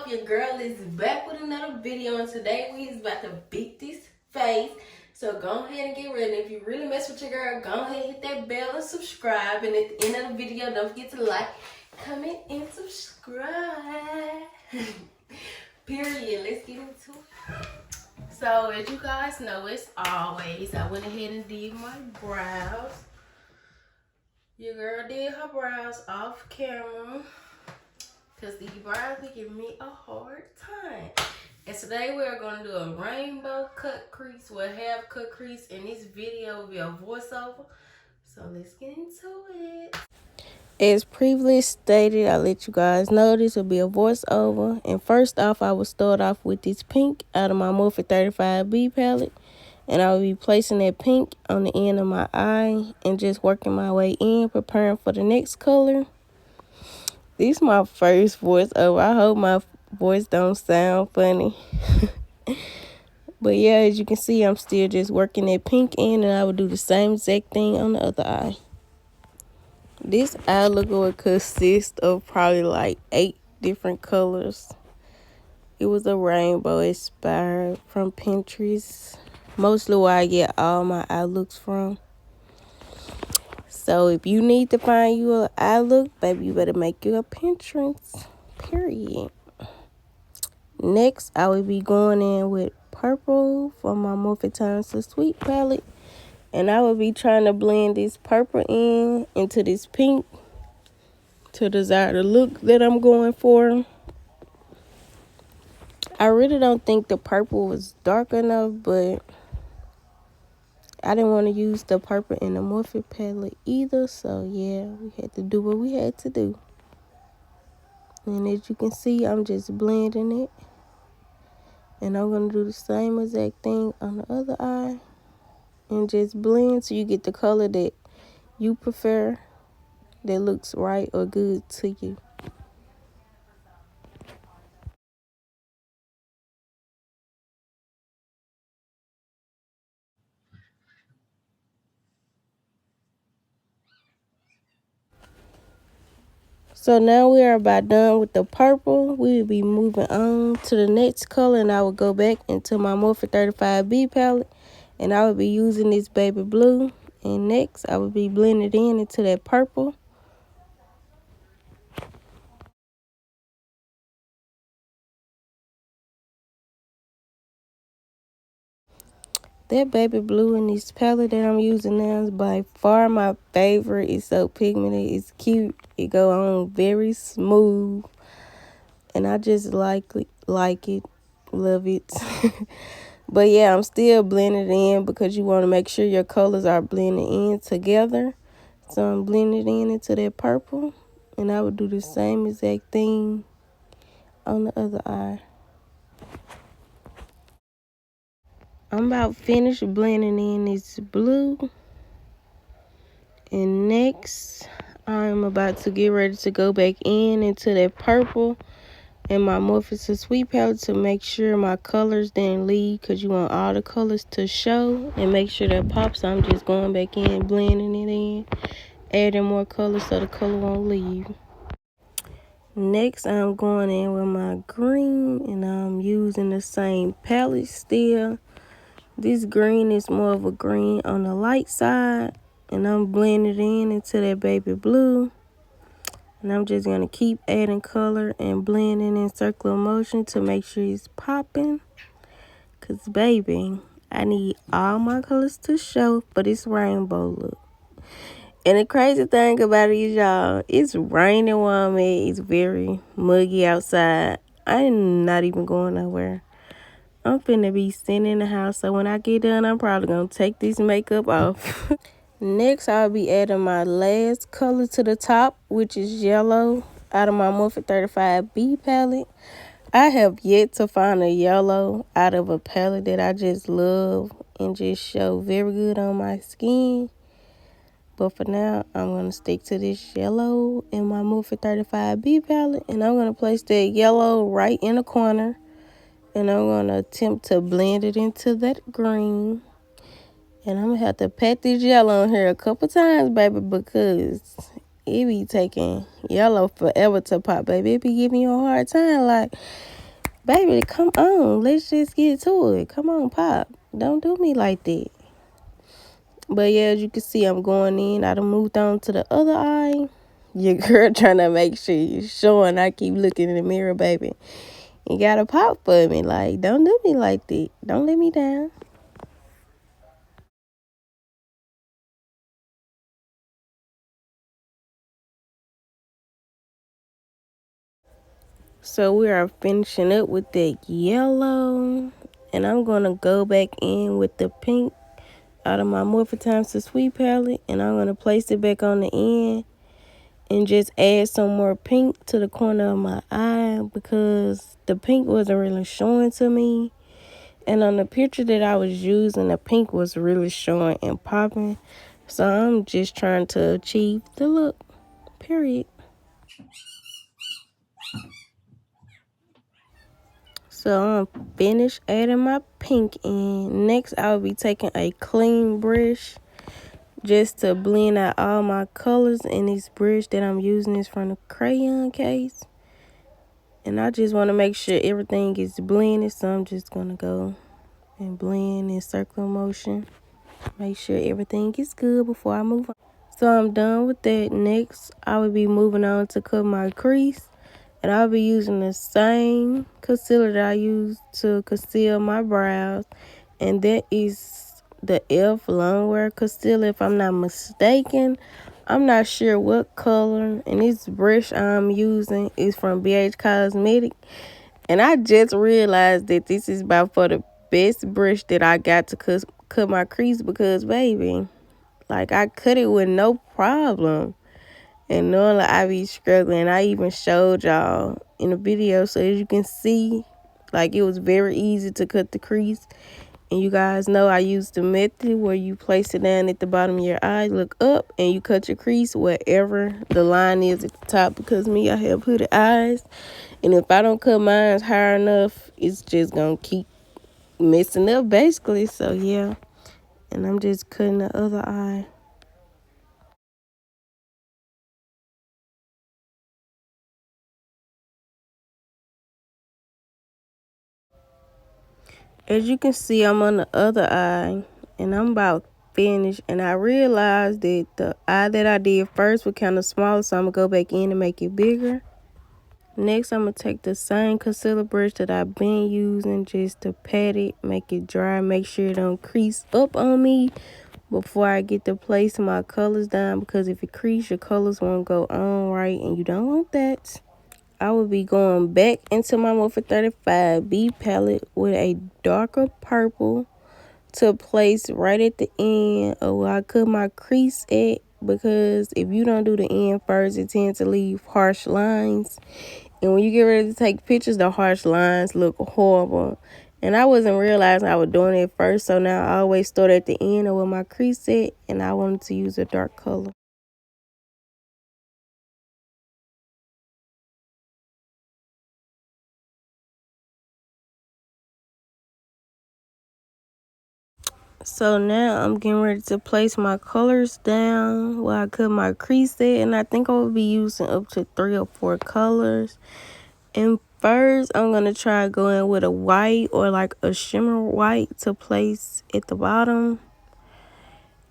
Your girl is back with another video, and today we is about to beat this face. So go ahead and get ready. If you really mess with your girl, go ahead and hit that bell and subscribe. And at the end of the video, don't forget to like, comment, and subscribe. Period. Let's get into it. So as you guys know, as always, I went ahead and did my brows. Your girl did her brows off camera, because these brows be giving me a hard time. And today we're going to do a rainbow cut crease. We'll have cut crease, and this video will be a voiceover. So let's get into it. As previously stated, I'll let you guys know this will be a voiceover. And first off, I will start off with this pink out of my Morphe 35B palette. And I will be placing that pink on the end of my eye and just working my way in, preparing for the next color. This is my first voiceover. I hope my voice don't sound funny. But yeah, as you can see, I'm still just working that pink in, and I will do the same exact thing on the other eye. This eye look will consist of probably like 8 different colors. It was a rainbow inspired from Pinterest. Mostly where I get all my eye looks from. So if you need to find you an eye look, baby, you better make you a Pinterest. Period. Next, I will be going in with purple from my Morphe Times to Sweet palette. And I will be trying to blend this purple in into this pink to desire the look that I'm going for. I really don't think the purple was dark enough, but I didn't want to use the purple in the Morphe palette either. So yeah, we had to do what we had to do. And as you can see, I'm just blending it. And I'm going to do the same exact thing on the other eye. And just blend so you get the color that you prefer, that looks right or good to you. So now we are about done with the purple. We will be moving on to the next color, and I will go back into my Morphe 35B palette, and I will be using this baby blue. And next, I will be blending it in into that purple. That baby blue in this palette that I'm using now is by far my favorite. It's so pigmented. It's cute. It go on very smooth. And I just like it. Love it. But yeah, I'm still blending it in because you want to make sure your colors are blending in together. So I'm blending it in into that purple. And I would do the same exact thing on the other eye. I'm about finished blending in this blue. And next, I'm about to get ready to go back in into that purple and my Morphe to Sweet palette to make sure my colors didn't leave, because you want all the colors to show and make sure that pops. I'm just going back in, blending it in, adding more colors so the color won't leave. Next, I'm going in with my green, and I'm using the same palette still. This green is more of a green on the light side, and I'm blending it in into that baby blue. And I'm just going to keep adding color and blending in circular motion to make sure it's popping. Because, baby, I need all my colors to show for this rainbow look. And the crazy thing about it is, y'all, it's raining where I'm at. It's very muggy outside. I'm not even going nowhere. I'm finna be sitting in the house. So when I get done, I'm probably going to take this makeup off. Next, I'll be adding my last color to the top, which is yellow, out of my Morphe 35B palette. I have yet to find a yellow out of a palette that I just love and just show very good on my skin. But for now, I'm going to stick to this yellow in my Morphe 35B palette. And I'm going to place that yellow right in the corner. And I'm going to attempt to blend it into that green. And I'm going to have to pat this yellow on here a couple times, baby, because it be taking yellow forever to pop, baby. It be giving you a hard time. Like, Baby, come on. Let's just get to it. Come on, Pop. Don't do me like that. But yeah, as you can see, I'm going in. I done moved on to the other eye. Your girl trying to make sure you're showing. I keep looking in the mirror, baby. You gotta pop for me. Like, don't do me like that. Don't let me down. So we are finishing up with that yellow. And I'm going to go back in with the pink out of my Morphe Times to Sweet palette. And I'm going to place it back on the end. And just add some more pink to the corner of my eye. Because the pink wasn't really showing to me. And on the picture that I was using, the pink was really showing and popping. So I'm just trying to achieve the look. Period. So I'm finished adding my pink in. Next, I'll be taking a clean brush just to blend out all my colors. And this brush that I'm using is from the crayon case. And I just want to make sure everything is blended. So I'm just going to go and blend in circular motion. Make sure everything is good before I move on. So I'm done with that. Next, I will be moving on to cut my crease. And I'll be using the same concealer that I use to conceal my brows. And that is the e.l.f. Longwear Concealer, if I'm not mistaken. I'm not sure what color. And this brush I'm using is from BH Cosmetic. And I just realized that this is about for the best brush that I got to cut my crease. Because, baby, like, I cut it with no problem. And normally I be struggling. I even showed y'all in the video. So as you can see, like, it was very easy to cut the crease. And you guys know I used the method where you place it down at the bottom of your eye, look up, and you cut your crease wherever the line is at the top. Because me, I have hooded eyes. And if I don't cut mine high enough, it's just going to keep messing up basically. So yeah. And I'm just cutting the other eye. As you can see, I'm on the other eye, and I'm about finished. And I realized that the eye that I did first was kind of small, so I'm going to go back in and make it bigger. Next, I'm going to take the same concealer brush that I've been using just to pat it, make it dry, make sure it don't crease up on me before I get to place my colors down. Because if it crease, your colors won't go on right, and you don't want that. I will be going back into my Morphe 35B palette with a darker purple to place right at the end of where I cut my crease at. Because if you don't do the end first, it tends to leave harsh lines. And when you get ready to take pictures, the harsh lines look horrible. And I wasn't realizing I was doing it first. So now I always start at the end of where my crease at. And I wanted to use a dark color. So now I'm getting ready to place my colors down where I cut my crease at. And I think I will be using up to 3 or 4 colors. And first, I'm going to try going with a white or like a shimmer white to place at the bottom.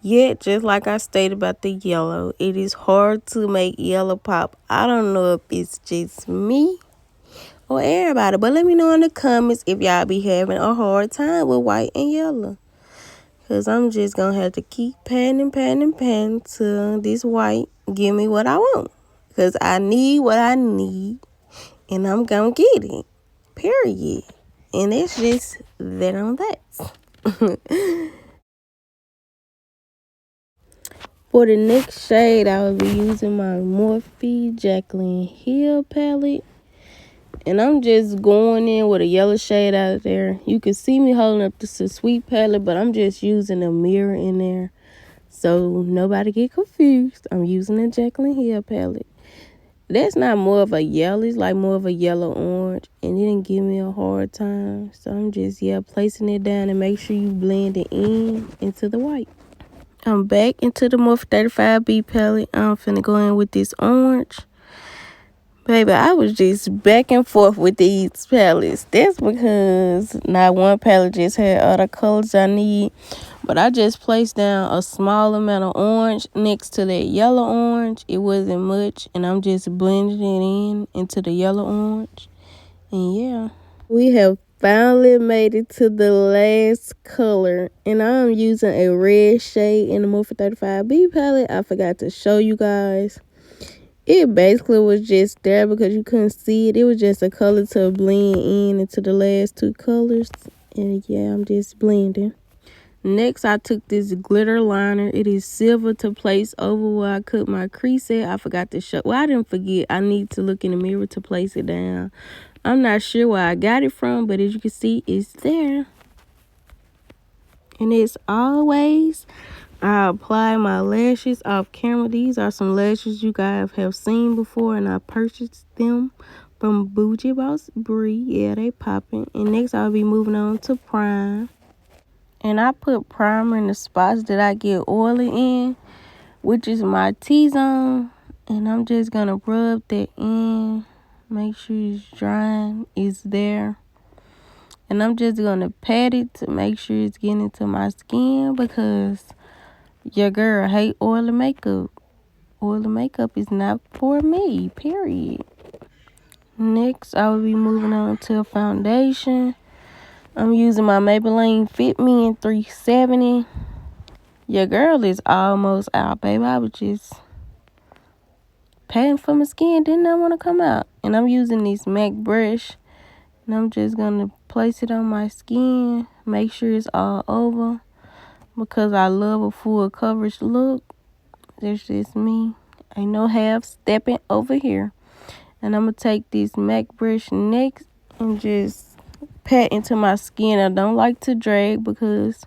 Yet, just like I stated about the yellow, it is hard to make yellow pop. I don't know if it's just me or everybody. But let me know in the comments if y'all be having a hard time with white and yellow. Because I'm just going to have to keep panning till this white give me what I want. Because I need what I need. And I'm going to get it. Period. And it's just that on that. For the next shade, I will be using my Morphe Jaclyn Hill palette. And I'm just going in with a yellow shade out there. You can see me holding up this Sweet palette, but I'm just using a mirror in there. So nobody get confused. I'm using a Jaclyn Hill palette. That's not more of a yellow. It's like more of a yellow orange. And it didn't give me a hard time. So I'm just, placing it down and make sure you blend it in into the white. I'm back into the Morphe 35B palette. I'm finna go in with this orange. Baby, I was just back and forth with these palettes. That's because not one palette just had all the colors I need. But I just placed down a small amount of orange next to that yellow orange. It wasn't much. And I'm just blending it into the yellow orange. And yeah. We have finally made it to the last color. And I'm using a red shade in the Morphe 35B palette. I forgot to show you guys. It basically was just there because you couldn't see it. It was just a color to blend in into the last two colors. And yeah, I'm just blending. Next, I took this glitter liner. It is silver to place over where I cut my crease at. I forgot to show. Well, I didn't forget. I need to look in the mirror to place it down. I'm not sure where I got it from, but as you can see, it's there. And as always, I apply my lashes off camera. These are some lashes you guys have seen before, and I purchased them from Bougie Boss Brie. Yeah, they popping. And next, I'll be moving on to prime. And I put primer in the spots that I get oily in, which is my T-zone. And I'm just going to rub that in. Make sure it's drying. It's there. And I'm just going to pat it to make sure it's getting into my skin because your girl hate oily makeup. Oily makeup is not for me, period. Next, I will be moving on to a foundation. I'm using my Maybelline Fit Me in 370. Your girl is almost out, baby. I was just patting for my skin. Did not want to come out. And I'm using this MAC brush. And I'm just going to place it on my skin. Make sure it's all over. Because I love a full coverage look. That's just me. Ain't no half stepping over here. And I'm going to take this MAC brush next and just pat into my skin. I don't like to drag because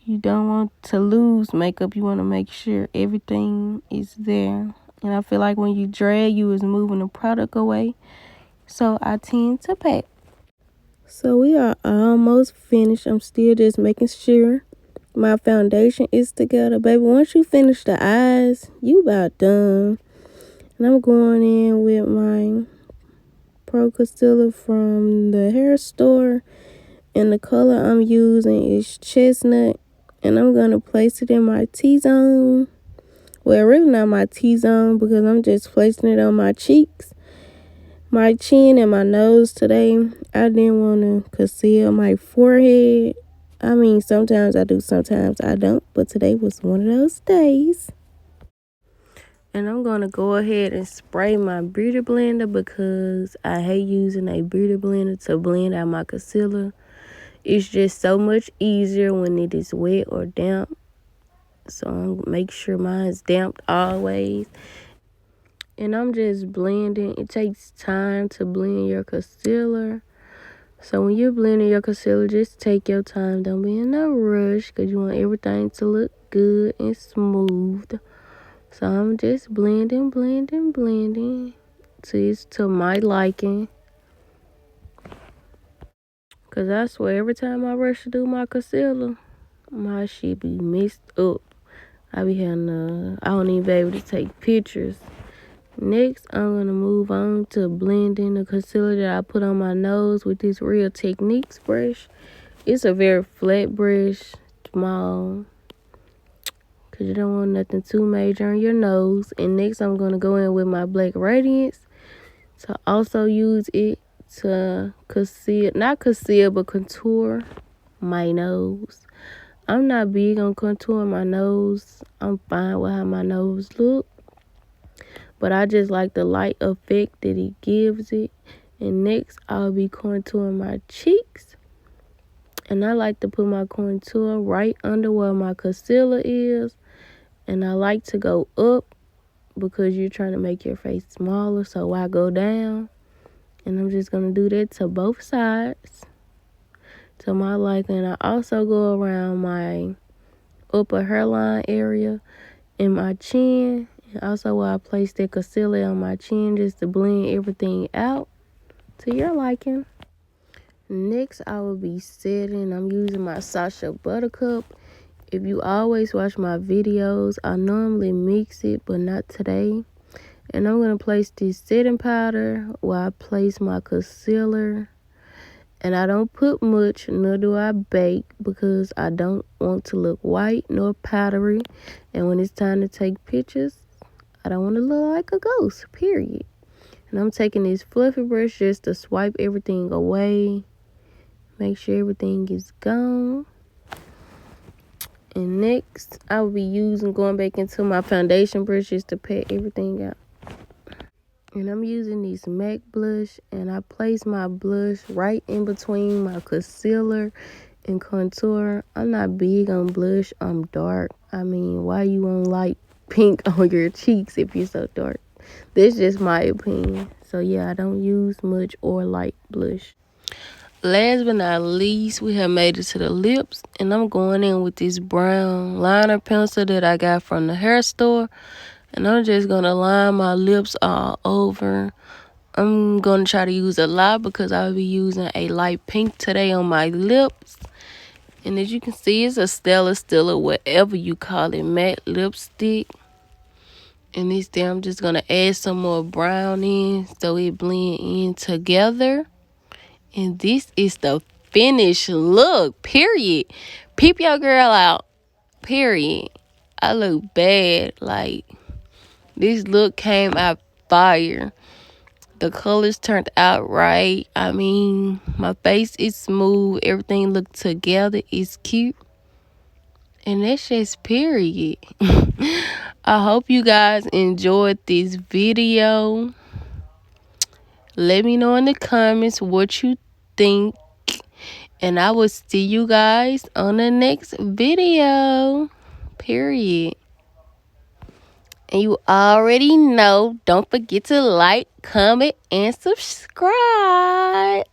you don't want to lose makeup. You want to make sure everything is there. And I feel like when you drag, you is moving the product away. So I tend to pat. So we are almost finished. I'm still just making sure my foundation is together. Baby, once you finish the eyes, you about done. And I'm going in with my Pro Concealer from the hair store. And the color I'm using is Chestnut. And I'm going to place it in my T-zone. Well, really not my T-zone because I'm just placing it on my cheeks, my chin, and my nose today. I didn't want to conceal my forehead. I mean, sometimes I do, sometimes I don't. But today was one of those days. And I'm going to go ahead and spray my beauty blender because I hate using a beauty blender to blend out my concealer. It's just so much easier when it is wet or damp. So I'm make sure mine's damp always. And I'm just blending. It takes time to blend your concealer. So when you're blending your concealer, just take your time. Don't be in a rush because you want everything to look good and smooth. So I'm just blending till it's to my liking. Because I swear every time I rush to do my concealer, my shit be messed up. I be having I don't even be able to take pictures. Next, I'm going to move on to blending the concealer that I put on my nose with this Real Techniques brush. It's a very flat brush, small, because you don't want nothing too major on your nose. And next, I'm going to go in with my Black Radiance to also use it to conceal, not conceal, but contour my nose. I'm not big on contouring my nose. I'm fine with how my nose look. But I just like the light effect that it gives it. And next, I'll be contouring my cheeks. And I like to put my contour right under where my concealer is. And I like to go up because you're trying to make your face smaller. So I go down. And I'm just going to do that to both sides. To my liking. I also go around my upper hairline area and my chin. And also where I place that concealer on my chin just to blend everything out to your liking. Next, I will be setting. I'm using my Sasha Buttercup. If you always watch my videos, I normally mix it, but not today. And I'm going to place this setting powder while I place my concealer. And I don't put much, nor do I bake, because I don't want to look white nor powdery. And when it's time to take pictures, I don't want to look like a ghost, period. And I'm taking this fluffy brush just to swipe everything away. Make sure everything is gone. And next, I will be going back into my foundation brushes to pat everything out. And I'm using this MAC blush, and I place my blush right in between my concealer and contour. I'm not big on blush. I'm dark. I mean, why you want light pink on your cheeks if you're so dark? That's just my opinion. So yeah, I don't use much or light blush. Last but not least, we have made it to the lips, and I'm going in with this brown liner pencil that I got from the hair store, and I'm just going to line my lips all over. I'm going to try to use a lot because I'll be using a light pink today on my lips. And as you can see, it's a Stella, whatever you call it, matte lipstick. And this day I'm just going to add some more brown in so it blend in together. And this is the finished look, period. Peep your girl out, period. I look bad. Like, this look came out fire. The colors turned out right. I mean, my face is smooth. Everything looked together. It's cute. And that's just period. I hope you guys enjoyed this video. Let me know in the comments what you think. And I will see you guys on the next video. Period. And you already know, don't forget to like, comment, and subscribe.